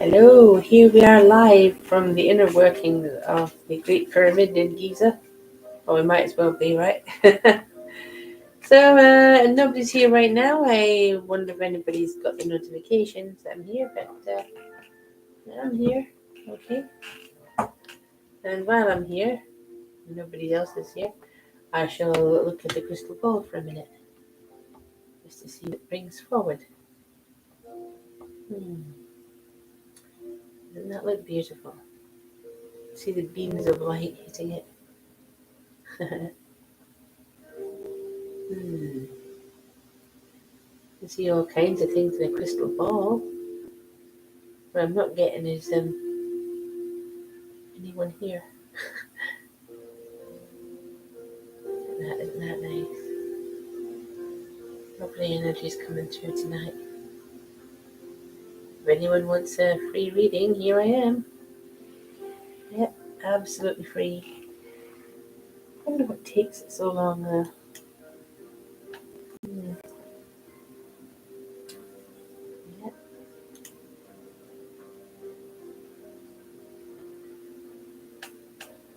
Hello, here we are live from the inner workings of the Great Pyramid in Giza. Well, we might as well be, right? So, nobody's here right now. I wonder if anybody's got the notifications that I'm here, but I'm here. Okay. And while I'm here, nobody else is here, I shall look at the crystal ball for a minute, just to see what it brings forward. Doesn't that look beautiful? See the beams of light hitting it. You see all kinds of things in a crystal ball. What I'm not getting is anyone here. Isn't that nice? Lovely energy's coming through tonight. If anyone wants a free reading, here I am. Yep, absolutely free. I wonder what takes it so long. Yep.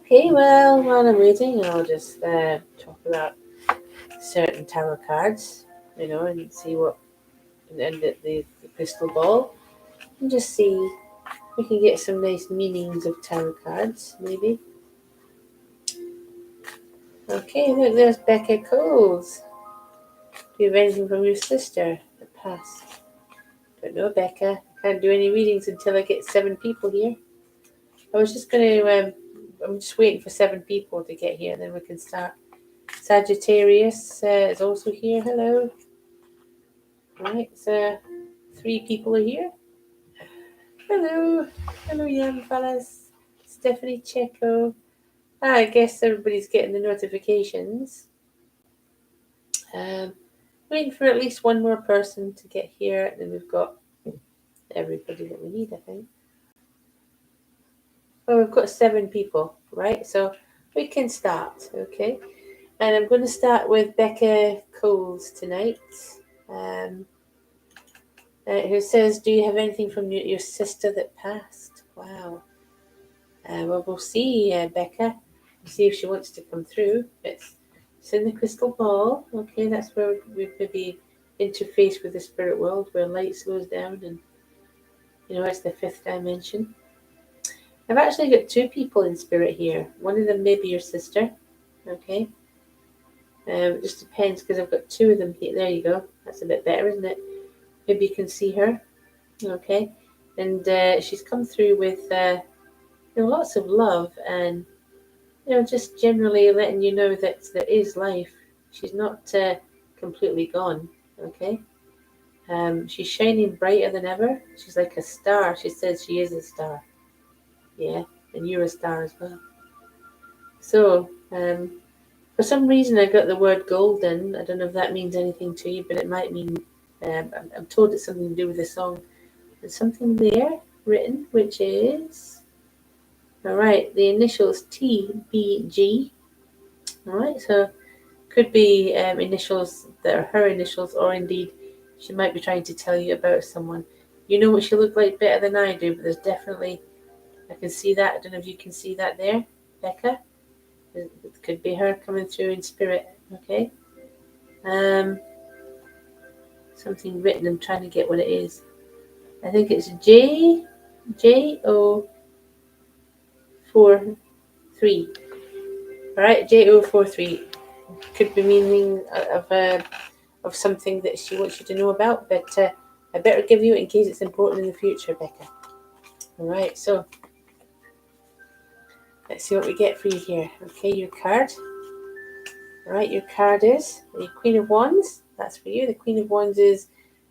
Okay, well, while I'm waiting, I'll just talk about certain tarot cards, and see what, and the crystal ball, and just see if we can get some nice meanings of tarot cards, maybe. Okay, look, there's Becca Coles. Do you have anything from your sister that passed? Don't know, Becca. Can't do any readings until I get 7 people here. I was just going to, I'm just waiting for 7 people to get here, and then we can start. Sagittarius is also here. Hello. Right, so 3 people are here. Hello. Hello, young fellas. Stephanie Checo. I guess everybody's getting the notifications. Waiting for at least one more person to get here, and then we've got everybody that we need, I think. Well, we've got 7 people, right? So we can start, okay? And I'm going to start with Becca Coles tonight, who says, do you have anything from your sister that passed? Wow. Well, we'll see, Becca. We'll see if she wants to come through. It's in the crystal ball. Okay, that's where we maybe interface with the spirit world, where light slows down and, it's the 5th dimension. I've actually got 2 people in spirit here. One of them may be your sister. Okay. It just depends, because I've got 2 of them here. There you go. That's a bit better, isn't it? Maybe you can see her. Okay. And she's come through with lots of love and, just generally letting you know that there is life. She's not completely gone. Okay. She's shining brighter than ever. She's like a star. She says she is a star. Yeah, and you're a star as well. So, for some reason I got the word golden. I don't know if that means anything to you, but it might mean, I'm told it's something to do with the song. There's something there written, which is, alright, the initials TBG. Alright, so could be initials that are her initials, or indeed she might be trying to tell you about someone. You know what she looked like better than I do, but there's definitely, I can see that. I don't know if you can see that there, Becca. It could be her coming through in spirit. Okay. Something written. I'm trying to get what it is. I think it's JO43. All right, JO43 could be meaning of something that she wants you to know about. But I better give you it in case it's important in the future, Becca. All right. So. Let's see what we get for you here. Okay, your card. All right, your card is the Queen of Wands. That's for you. The Queen of Wands is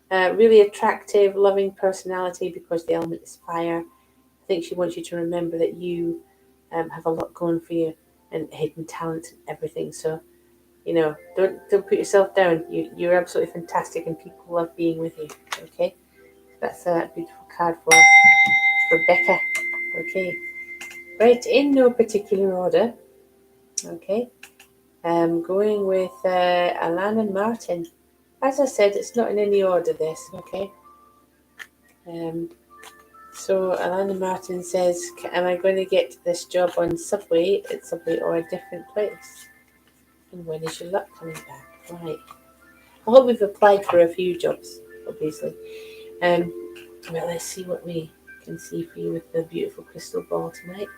really attractive, loving personality because the element is fire. I think she wants you to remember that you have a lot going for you and hidden talent and everything. So, don't put yourself down. You're absolutely fantastic and people love being with you. Okay, that's a beautiful card for Becca. Okay. Right, in no particular order. Okay. Going with Alana Martin. As I said, it's not in any order, this, okay? So Alana Martin says, am I going to get this job on Subway or a different place? And when is your luck coming back? Right. I hope we've applied for a few jobs, obviously. Well, let's see what we can see for you with the beautiful crystal ball tonight.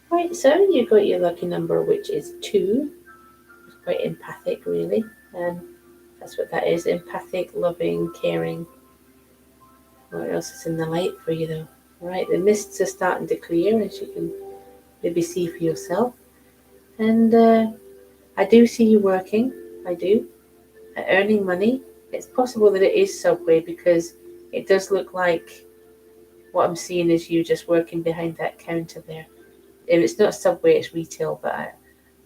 Right, so you got your lucky number, which is 2. It's quite empathic, really. That's what that is, empathic, loving, caring. What else is in the light for you, though? Right, the mists are starting to clear, as you can maybe see for yourself. And I do see you working. I do. Earning money. It's possible that it is Subway because it does look like what I'm seeing is you just working behind that counter there. If it's not Subway, it's retail, but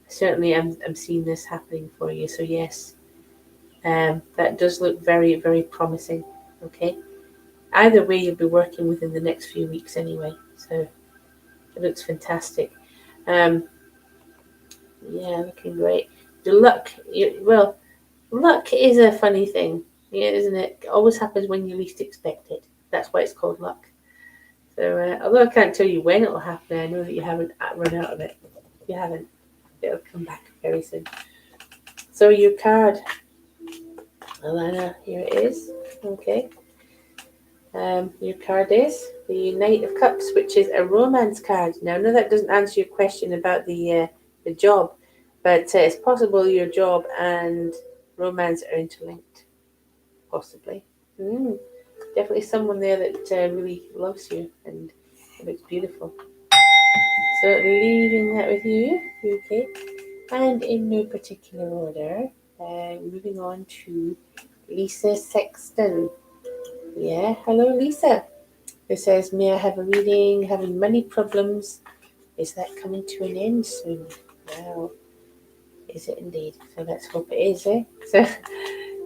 certainly I'm seeing this happening for you. So yes, that does look very, very promising. Okay. Either way, you'll be working within the next few weeks anyway. So it looks fantastic. Yeah, looking great. The luck, luck is a funny thing, yeah, isn't it? It always happens when you least expect it. That's why it's called luck. So, although I can't tell you when it'll happen, I know that you haven't run out of it. If you haven't, it'll come back very soon. So your card, Alana, here it is. Okay. Your card is the Knight of Cups, which is a romance card. Now, I know that doesn't answer your question about the job, but it's possible your job and romance are interlinked. Possibly. Definitely someone there that really loves you, and it looks beautiful. So, leaving that with you, okay, and in no particular order, moving on to Lisa Sexton. Yeah, hello, Lisa. Who says, may I have a reading? Having money problems. Is that coming to an end soon? Wow. Is it indeed? So let's hope it is, eh?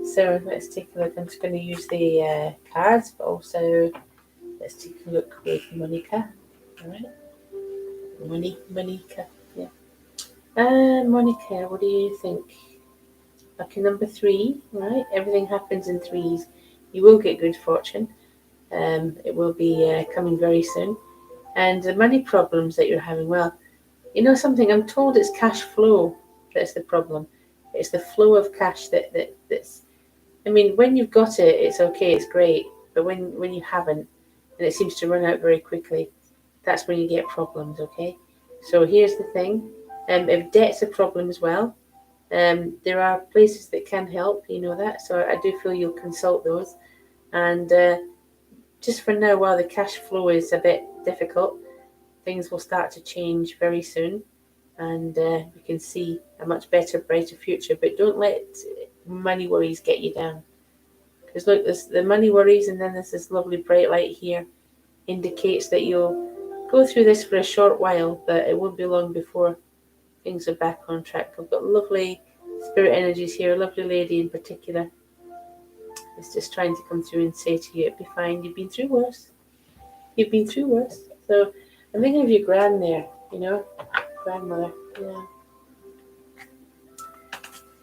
So let's take a look. I'm just going to use the cards, but also let's take a look with Monica. All right. Monica. Yeah. Monica, what do you think? Lucky number 3, right? Everything happens in 3s. You will get good fortune. It will be coming very soon. And the money problems that you're having, well, you know something, I'm told it's cash flow that's the problem. It's the flow of cash that's, I mean, when you've got it, it's okay, it's great. But when you haven't, and it seems to run out very quickly, that's when you get problems, okay? So here's the thing. If debt's a problem as well, there are places that can help, you know that. So I do feel you'll consult those. And just for now, while the cash flow is a bit difficult, things will start to change very soon. And we can see a much better, brighter future. But don't let money worries get you down. Because look, there's the money worries, and then there's this lovely bright light here. Indicates that you'll go through this for a short while, but it won't be long before things are back on track. I've got lovely spirit energies here, a lovely lady in particular. It's just trying to come through and say to you, it'll be fine. You've been through worse. You've been through worse. So I'm thinking of your grand there, you know, grandmother. Yeah.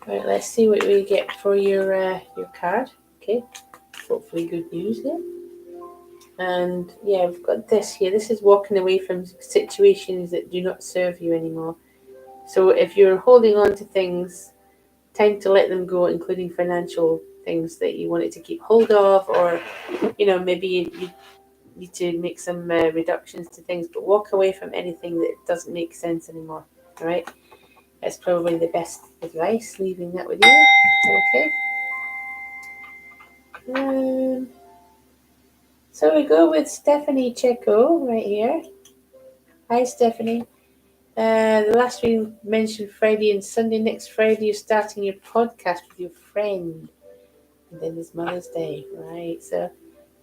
Right, let's see what we get for your card. Okay, hopefully good news there. And yeah, we've got this here. This is walking away from situations that do not serve you anymore. So if you're holding on to things, time to let them go, including financial things that you wanted to keep hold of, or you know, maybe you need to make some reductions to things, but walk away from anything that doesn't make sense anymore. All right, that's probably the best advice. Leaving that with you. Okay. So we go with Stephanie Checo right here. Hi, Stephanie. The last we mentioned Friday and Sunday. Next Friday, you're starting your podcast with your friend. And then there's Mother's Day, right? So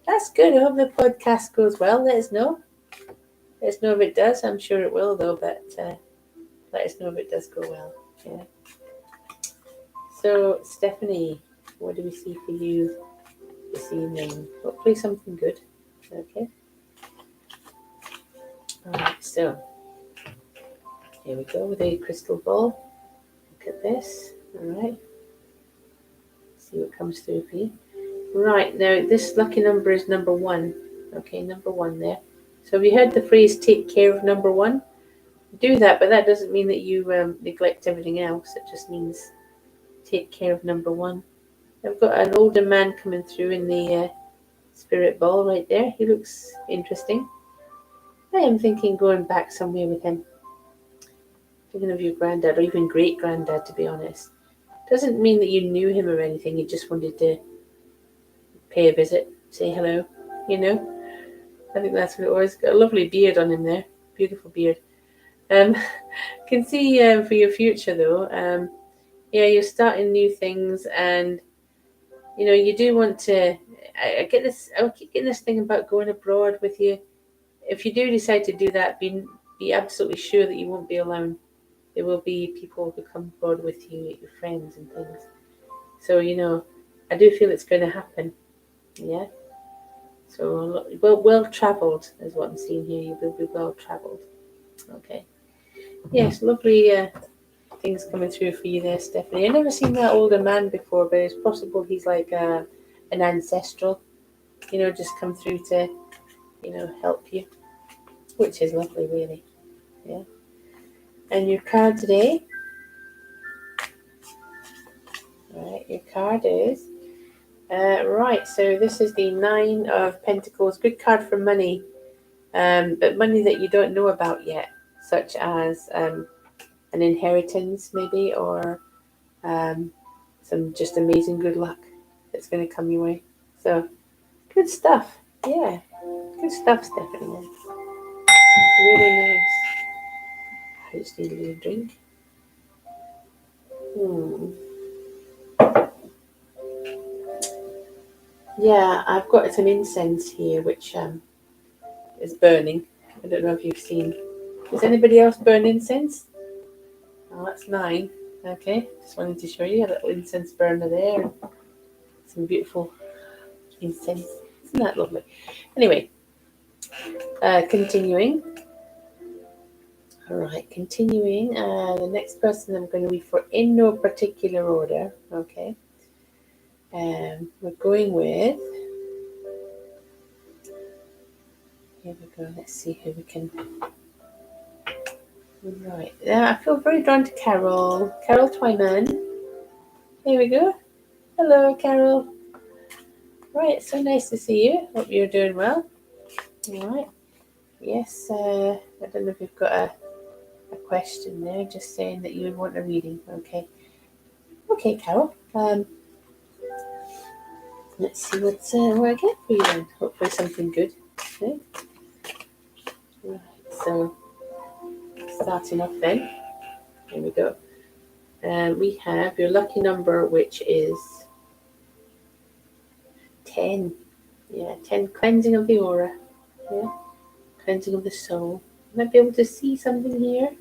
that's good. I hope the podcast goes well. Let us know. Let us know if it does. I'm sure it will, though, but let us know if it does go well. Yeah. So, Stephanie, what do we see for you this evening? Hopefully something good. Okay. Alright, so here we go with a crystal ball. Look at this. Alright. See what comes through for you. Right, now this lucky number is number 1. Okay, number 1 there. So have you heard the phrase, take care of number 1? Do that, but that doesn't mean that you neglect everything else. It just means take care of number 1. I've got an older man coming through in the spirit ball right there. He looks interesting. I am thinking going back somewhere with him. Thinking of your granddad or even great granddad, to be honest. Doesn't mean that you knew him or anything. You just wanted to pay a visit, say hello, you know. I think that's what it was. Got a lovely beard on him there. Beautiful beard. Can see for your future though. Yeah, you're starting new things, and you do want to. I get this. I keep getting this thing about going abroad with you. If you do decide to do that, be absolutely sure that you won't be alone. There will be people who come abroad with you, your friends and things. So I do feel it's going to happen. Yeah. So well travelled is what I'm seeing here. You will be well travelled. Okay. Yes, lovely things coming through for you there, Stephanie. I've never seen that older man before, but it's possible he's like an ancestral, just come through to, help you, which is lovely, really. Yeah. And your card today, right, your card is, right, so this is the 9 of Pentacles. Good card for money, but money that you don't know about yet, such as an inheritance maybe, or some just amazing good luck that's going to come your way. So, good stuff. Yeah, good stuff, Stephanie. Really nice. I just need a little drink. Yeah, I've got some incense here, which is burning. I don't know if you've seen. Does anybody else burn incense? Oh, that's 9. Okay, just wanted to show you a little incense burner there. Some beautiful incense. Isn't that lovely? Anyway, continuing. All right, continuing. The next person I'm going to read for in no particular order. Okay. We're going with. Here we go. Let's see who we can. Right. I feel very drawn to Carol. Carol Twyman. Here we go. Hello, Carol. Right. So nice to see you. Hope you're doing well. All right. Yes. I don't know if you've got a question there. Just saying that you would want a reading. Okay. Okay, Carol. Let's see what I get for you then. Hopefully something good. Okay. Right. So. Starting off then, here we go. We have your lucky number, which is 10. Yeah, 10, cleansing of the aura. Yeah, cleansing of the soul. You might be able to see something here.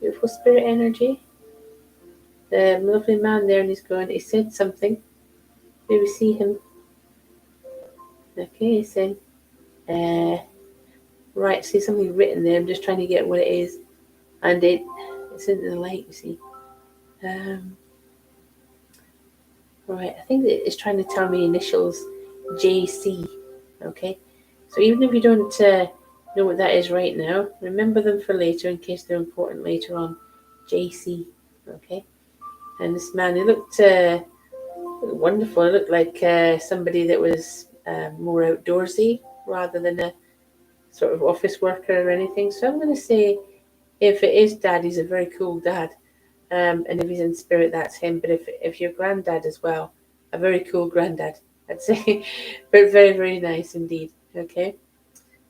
Beautiful spirit energy. The lovely man there, and he said something. Maybe see him. Okay, he's saying, right, see something written there. I'm just trying to get what it is. And it's in the light, you see. Right, I think it's trying to tell me initials JC. Okay, so even if you don't know what that is right now, remember them for later in case they're important later on. JC. Okay, and this man, he looked wonderful. It looked like somebody that was more outdoorsy rather than a sort of office worker or anything. So I'm going to say, if it is dad, he's a very cool dad. And if he's in spirit, that's him. But if your granddad as well, a very cool granddad, I'd say. But very, very nice indeed. Okay.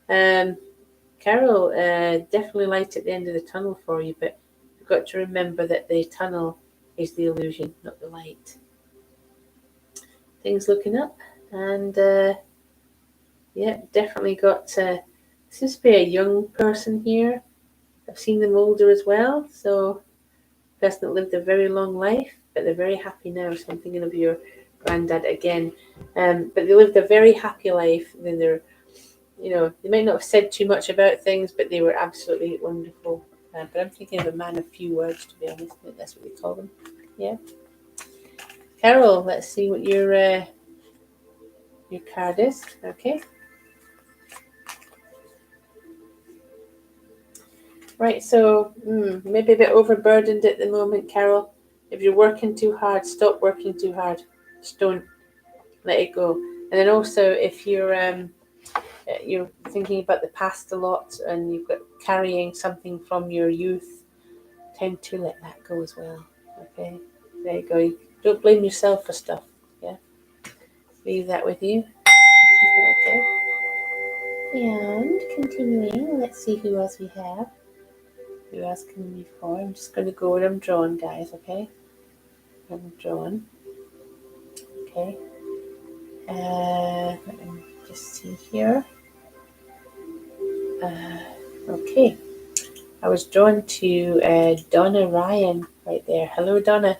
Carol, definitely light at the end of the tunnel for you, but you've got to remember that the tunnel is the illusion, not the light. Things looking up, and yeah, definitely got. Seems to be a young person here. I've seen them older as well, so person that lived a very long life, but they're very happy now. So I'm thinking of your granddad again. But they lived a very happy life. Then they might not have said too much about things, but they were absolutely wonderful. But I'm thinking of a man of few words, to be honest. I think that's what they call them. Yeah. Carol, let's see what your your card is. Okay. Right, so maybe a bit overburdened at the moment, Carol. If you're working too hard, stop working too hard. Just don't let it go. And then also, if you're thinking about the past a lot and you've got carrying something from your youth, tend to let that go as well. Okay, there you go. Don't blame yourself for stuff. Yeah, leave that with you. Okay. And continuing, let's see who else we have. Who else can we for? I'm just going to go where I'm drawn, guys. Okay, I'm drawn. Okay. Let me just see here. Okay. I was drawn to Donna Ryan right there. Hello, Donna.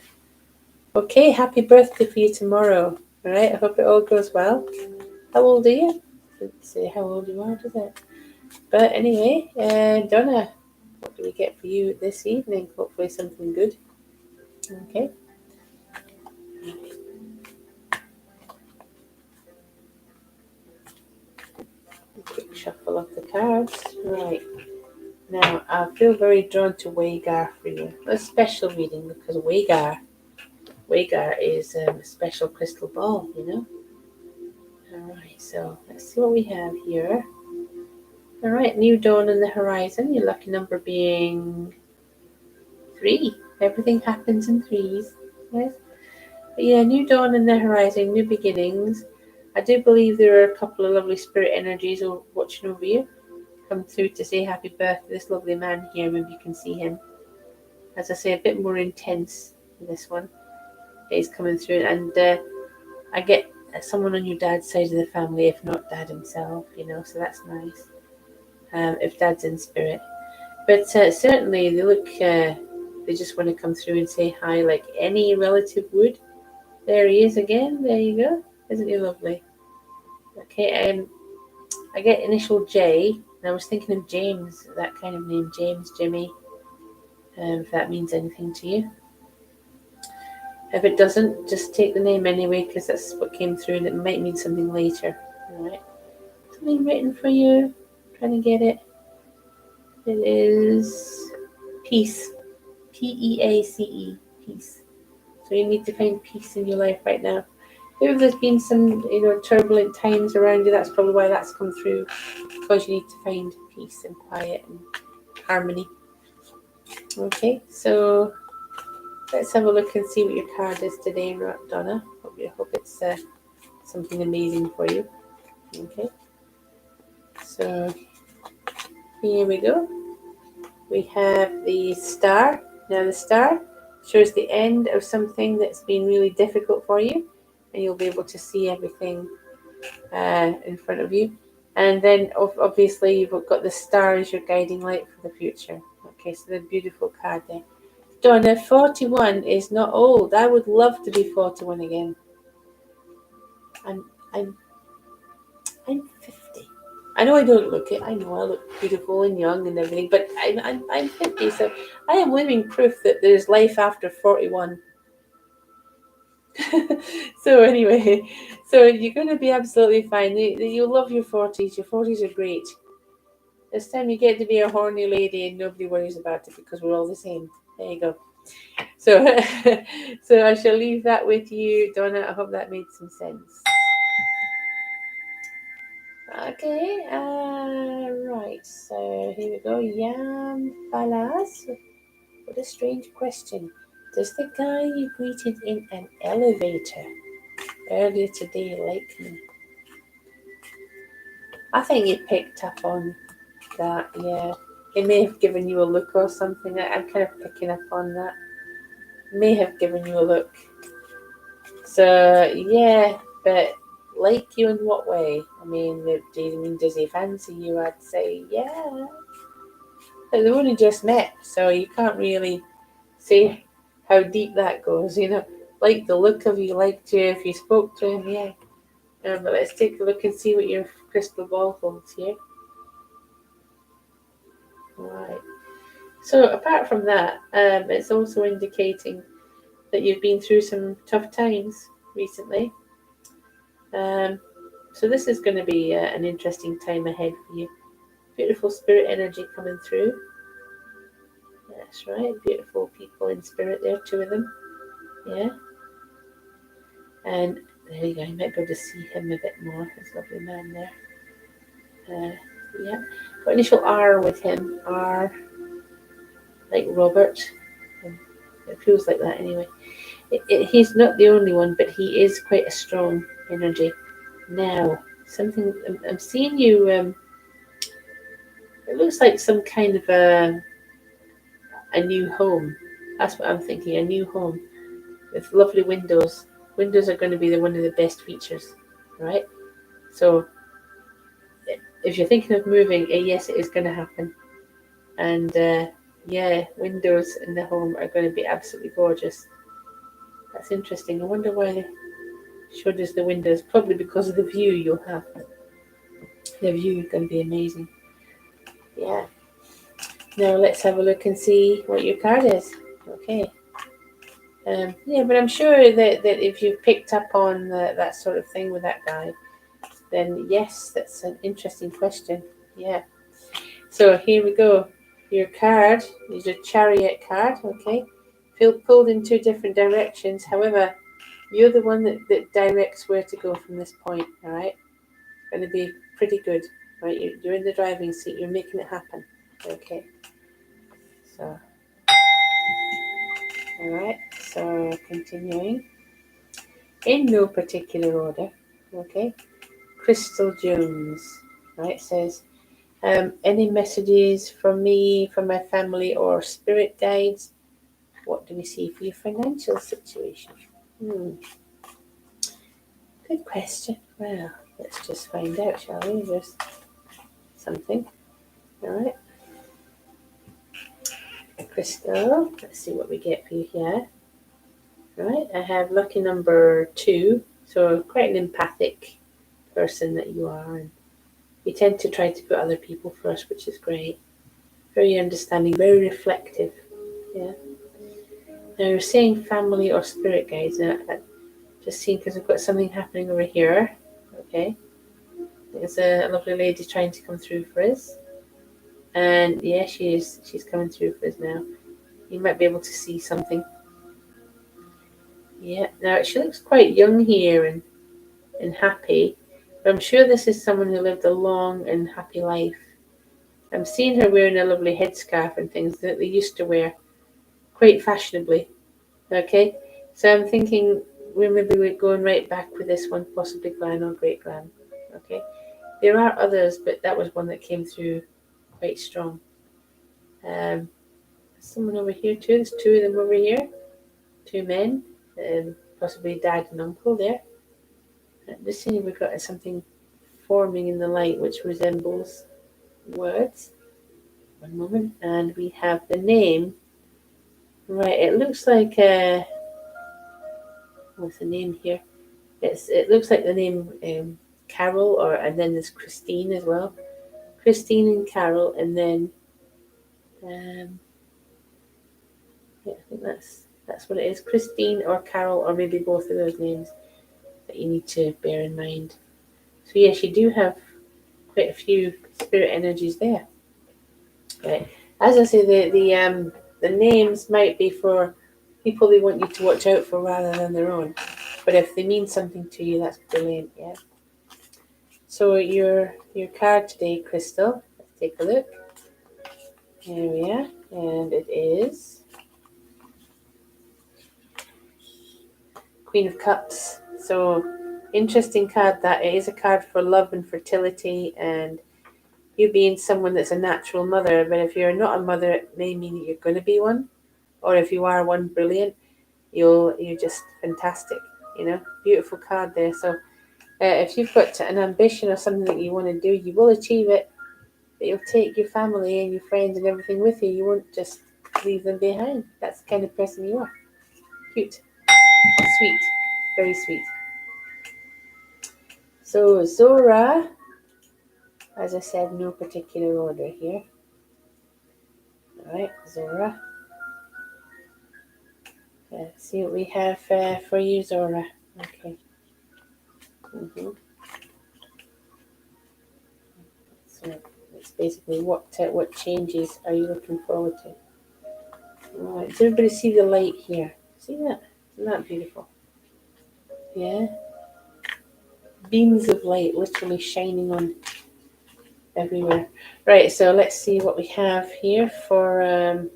Okay, happy birthday for you tomorrow. All right, I hope it all goes well. How old are you? Doesn't say how old you are, does it? But anyway, Donna, what do we get for you this evening? Hopefully something good. Okay. Quick shuffle of the cards. Right. Now, I feel very drawn to Wagar for you. A special reading because Wagar is a special crystal ball, you know. Alright, so let's see what we have here. Alright, new dawn on the horizon. Your lucky number being 3. Everything happens in 3s. Yes. But yeah, new dawn on the horizon, new beginnings. I do believe there are a couple of lovely spirit energies watching over you. Come through to say happy birthday. This lovely man here, maybe you can see him. As I say, a bit more intense in this one. He's coming through, and I get someone on your dad's side of the family, if not dad himself, you know, so that's nice. If dad's in spirit. But certainly they look, they just want to come through and say hi like any relative would. There he is again. There you go. Isn't he lovely? Okay, I get initial J, and I was thinking of James, that kind of name, James, Jimmy, if that means anything to you. If it doesn't, just take the name anyway, because that's what came through, and it might mean something later. Alright. Something written for you. Trying to get it. It is peace. Peace. Peace. So you need to find peace in your life right now. If there's been some, turbulent times around you, that's probably why that's come through. Because you need to find peace and quiet and harmony. Okay, so let's have a look and see what your card is today, Donna. Hope it's something amazing for you. Okay, so here we go. We have the star. Now the star shows the end of something that's been really difficult for you, and you'll be able to see everything in front of you. And then obviously you've got the star as your guiding light for the future. Okay, so the beautiful card there. Donna, 41 is not old. I would love to be 41 again. I'm 50. I know I don't look it. I know I look beautiful and young and everything, but I'm 50, so I am living proof that there's life after 41. So anyway, so you're going to be absolutely fine. You'll love your 40s. Your 40s are great. This time you get to be a horny lady and nobody worries about it because we're all the same. There you go. So, so I shall leave that with you, Donna. I hope that made some sense. Okay, right. So here we go. Yam Balas. What a strange question. Does the guy you greeted in an elevator earlier today like me? I think you picked up on that, yeah. He may have given you a look or something. I'm kind of picking up on that. May have given you a look. So, yeah, but like you in what way? I mean, does he fancy you? I'd say, yeah. But they've only just met, so you can't really say how deep that goes, Like the look of you, liked you, if you spoke to him, yeah. But let's take a look and see what your crystal ball holds here. Right. So apart from that, it's also indicating that you've been through some tough times recently. So this is going to be an interesting time ahead for you. Beautiful spirit energy coming through. That's right. Beautiful people in spirit there, two of them. Yeah. And there you go. You might be able to see him a bit more. This lovely man there. Yeah. Got initial R with him. R, like Robert. It feels like that anyway. He's not the only one, but he is quite a strong energy. Now, something I'm seeing you. It looks like some kind of a new home. That's what I'm thinking. A new home with lovely windows. Windows are going to be one of the best features, right? So, if you're thinking of moving, yes, it is going to happen. And yeah, windows in the home are going to be absolutely gorgeous. That's interesting. I wonder why they showed us the windows. Probably because of the view you'll have. The view is going to be amazing. Yeah. Now let's have a look and see what your card is. Okay. Yeah, but I'm sure that if you've picked up on that sort of thing with that guy, then yes, that's an interesting question. Yeah. So here we go. Your card is a Chariot card. Okay. Feel pulled in two different directions. However, you're the one that directs where to go from this point. All right. Going to be pretty good. Right. You're in the driving seat. You're making it happen. Okay. So. All right. So continuing. In no particular order, okay? Crystal Jones, right, says, any messages from me, from my family, or spirit guides? What do we see for your financial situation? Good question. Well, let's just find out, shall we? There's something. All right. Crystal, let's see what we get for you here. All right, I have lucky number 2, so quite an empathic person that you are. And you tend to try to put other people first, which is great. Very understanding, very reflective. Yeah. Now you're saying family or spirit guides. Now, just seeing because I've got something happening over here. Okay. There's a lovely lady trying to come through for us. And yeah, she's coming through for us now. You might be able to see something. Yeah. Now she looks quite young here and happy. But I'm sure this is someone who lived a long and happy life. I'm seeing her wearing a lovely headscarf and things that they used to wear quite fashionably. Okay, so I'm thinking we're going right back with this one, possibly gran or great gran. Okay, there are others, but that was one that came through quite strong. Um, someone over here too. There's two of them over here, two men, possibly dad and uncle there. Just seeing if we've got something forming in the light which resembles words. One moment, and we have the name. Right, it looks like what's the name here? It looks like the name Carol, and then there's Christine as well. Christine and Carol, and then yeah, I think that's what it is. Christine or Carol, or maybe both of those names that you need to bear in mind. So yes, you do have quite a few spirit energies there. Right. As I say, the names might be for people they want you to watch out for rather than their own. But if they mean something to you, that's brilliant. Yeah. So your card today, Crystal. Let's take a look. Here we are, and it is Queen of Cups. So interesting card that. It is a card for love and fertility, and you being someone that's a natural mother. But if you're not a mother, it may mean that you're going to be one, or if you are one, brilliant. You're just fantastic. You know, beautiful card there. So if you've got an ambition or something that you want to do, you will achieve it. But you'll take your family and your friends and everything with you. You won't just leave them behind. That's the kind of person you are. Cute. Sweet. Very sweet. So Zora, as I said, no particular order here. Alright, Zora. Let's see what we have for you, Zora. Okay. So it's basically what changes are you looking forward to? All right, does everybody see the light here? See that? Isn't that beautiful? Yeah? Beams of light literally shining on everywhere. Right, so let's see what we have here for,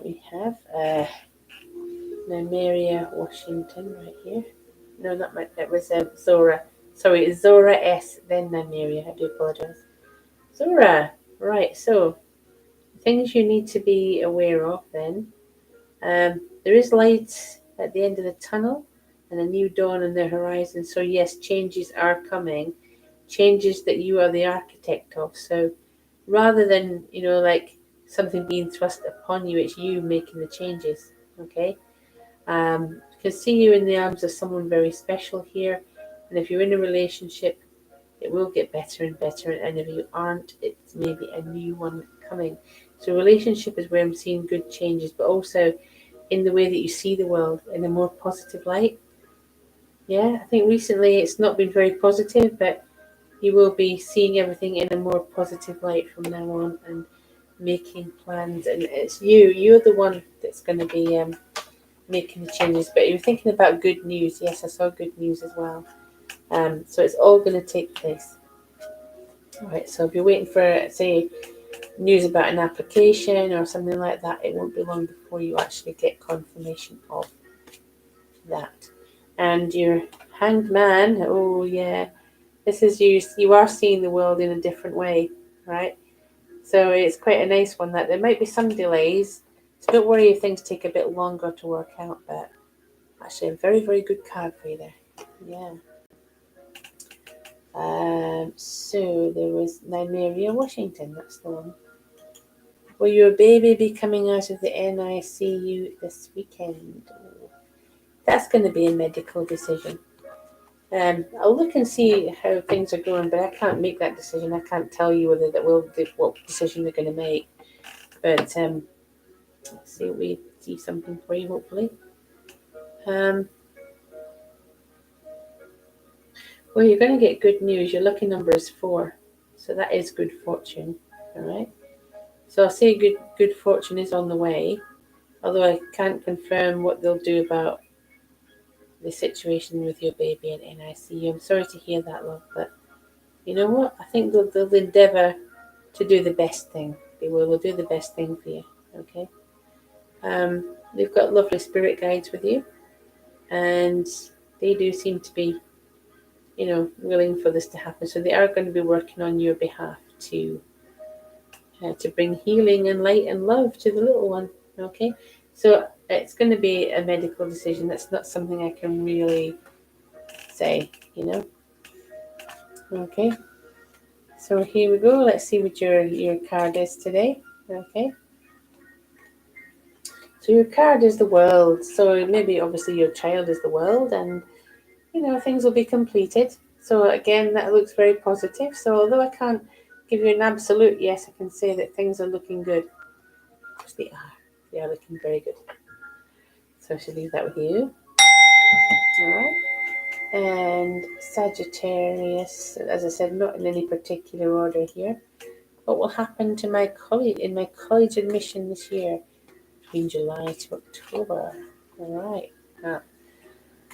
we have Nymeria Washington right here. No, not my, that was Zora. Sorry, it's Zora S, then Nymeria. I do apologize. Zora, right, so things you need to be aware of then. There is light at the end of the tunnel and a new dawn on the horizon. So yes, changes are coming. Changes that you are the architect of. So rather than, like something being thrust upon you, it's you making the changes. Okay? I can see you in the arms of someone very special here. And if you're in a relationship, it will get better and better. And if you aren't, it's maybe a new one coming. So relationship is where I'm seeing good changes, but also in the way that you see the world in a more positive light. Yeah, I think recently it's not been very positive, but you will be seeing everything in a more positive light from now on and making plans. And it's you're the one that's going to be making the changes. But you're thinking about good news. Yes, I saw good news as well. So it's all going to take place. All right, so if you're waiting for, say, news about an application or something like that, it won't be long before you actually get confirmation of that. And your hanged man, oh yeah, this is you are seeing the world in a different way, right? So it's quite a nice one. That there might be some delays, so don't worry if things take a bit longer to work out, but actually a very, very good card for you there. Yeah. So there was Nymeria Washington, that's the one. Will your baby be coming out of the NICU this weekend? That's going to be a medical decision. I'll look and see how things are going, but I can't make that decision. I can't tell you whether what decision they're going to make. But let's see if we see something for you, hopefully. Well, you're going to get good news. Your lucky number is 4, so that is good fortune. All right. So I'll say good fortune is on the way, although I can't confirm what they'll do about the situation with your baby at NICU. I'm sorry to hear that, love, but you know what? I think they'll endeavour to do the best thing. They will do the best thing for you, okay? They've got lovely spirit guides with you, and they do seem to be, willing for this to happen. So they are going to be working on your behalf to bring healing and light and love to the little one, okay? So it's going to be a medical decision. That's not something I can really say, Okay. So here we go. Let's see what your card is today. Okay. So your card is the world. So maybe obviously your child is the world, and things will be completed. So again, that looks very positive. So although I can't give you an absolute yes, I can say that things are looking good. Because they are. They are looking very good. So I should leave that with you. All right. And Sagittarius, as I said, not in any particular order here. What will happen to my college in my college admission this year between July to October? All right. Now,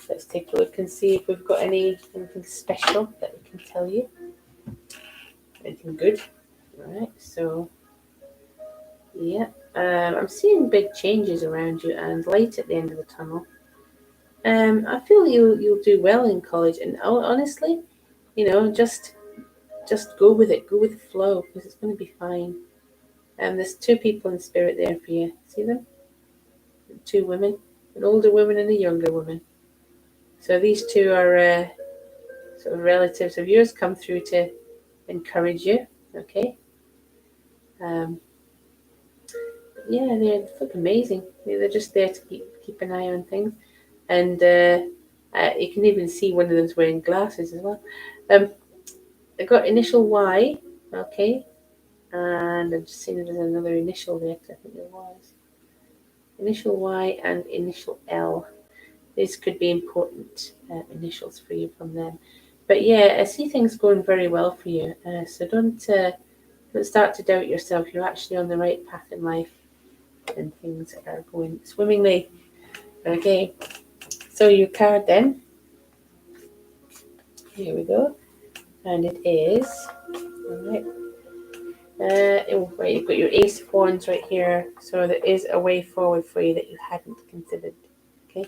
let's take a look and see if we've got anything special that we can tell you. Anything good? All right. So, yeah, I'm seeing big changes around you and light at the end of the tunnel. I feel you'll do well in college, and honestly, just go with it. Go with the flow because it's going to be fine. There's 2 people in spirit there for you. See them? 2 women, an older woman and a younger woman. So these 2 are sort of relatives of yours, come through to encourage you. Okay. Yeah, they look amazing. They're just there to keep an eye on things, and you can even see one of them's wearing glasses as well. I got initial Y. Okay. And I'm just seeing there's another initial there, because I think there was. Initial Y and initial L. These could be important initials for you from them. But yeah, I see things going very well for you. So don't start to doubt yourself. You're actually on the right path in life, and things are going swimmingly. Okay. So your card then. Here we go. And it is. Alright. Right, you've got your Ace of Wands right here. So there is a way forward for you that you hadn't considered. Okay.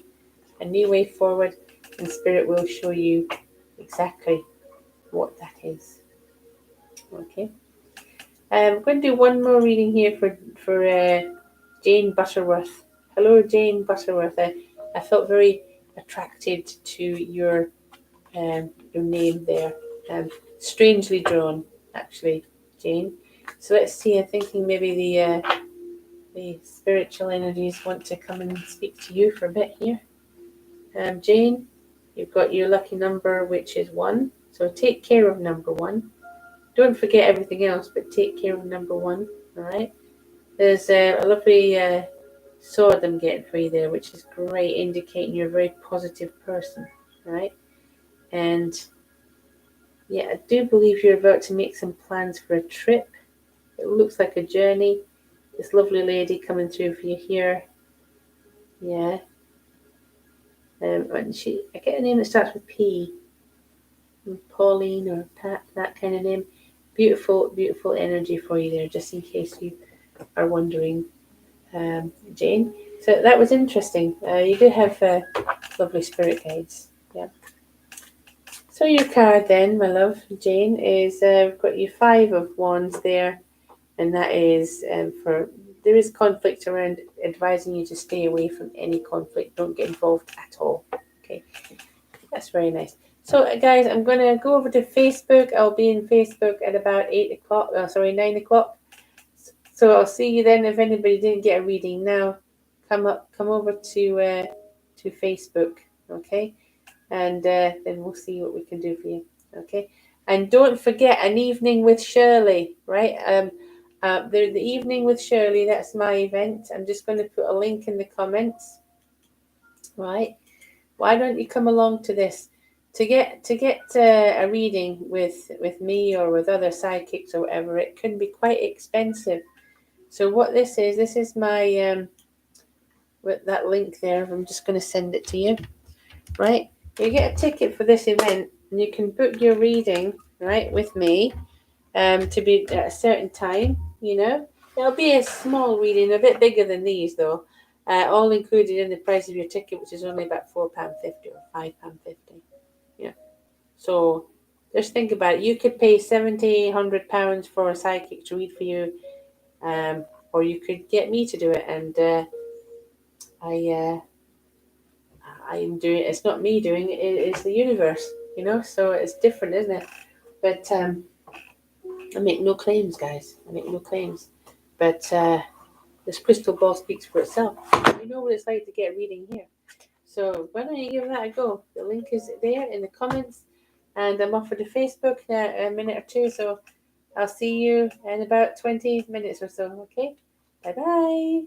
A new way forward, and Spirit will show you exactly what that is. Okay. I'm going to do one more reading here for Jane Butterworth. Hello, Jane Butterworth. I felt very attracted to your name there. Strangely drawn, actually, Jane. So let's see. I'm thinking maybe the spiritual energies want to come and speak to you for a bit here. Jane, you've got your lucky number, which is 1. So take care of number 1. Don't forget everything else, but take care of number 1. All right. There's a lovely sword I'm getting for you there, which is great, indicating you're a very positive person. All right. And yeah, I do believe you're about to make some plans for a trip. It looks like a journey. This lovely lady coming through for you here. Yeah. And I get a name that starts with P. Pauline or Pat, that kind of name. Beautiful, beautiful energy for you there, just in case you are wondering, Jane. So that was interesting. You do have lovely spirit guides. Yeah. So your card then, my love, Jane, is we've got your 5 of Wands there, and that is there is conflict around, advising you to stay away from any conflict. Don't get involved at all. Okay, that's very nice. So guys, I'm going to go over to Facebook. I'll be in Facebook at about 9 o'clock. So I'll see you then. If anybody didn't get a reading now, come over to Facebook, okay? And then we'll see what we can do for you, okay? And don't forget an evening with Shirley, right? The evening with Shirley, that's my event. I'm just going to put a link in the comments, right? Why don't you come along to this? To get a reading with me or with other sidekicks or whatever, it can be quite expensive. So what this is my with that link there. I'm just going to send it to you, right? You get a ticket for this event, and you can book your reading, right, with me, to be at a certain time. You know, it'll be a small reading, a bit bigger than these though. All included in the price of your ticket, which is only about £4.50 or £5.50. Yeah. So just think about it. You could pay £70-100 for a psychic to read for you, or you could get me to do it. And I'm doing it. It's not me doing it. It's the universe. You know. So it's different, isn't it? But I make no claims, guys. I make no claims. But this crystal ball speaks for itself. You know what it's like to get a reading here. So why don't you give that a go? The link is there in the comments, and I'm off for the Facebook in a minute or two. So I'll see you in about 20 minutes or so. Okay. Bye bye.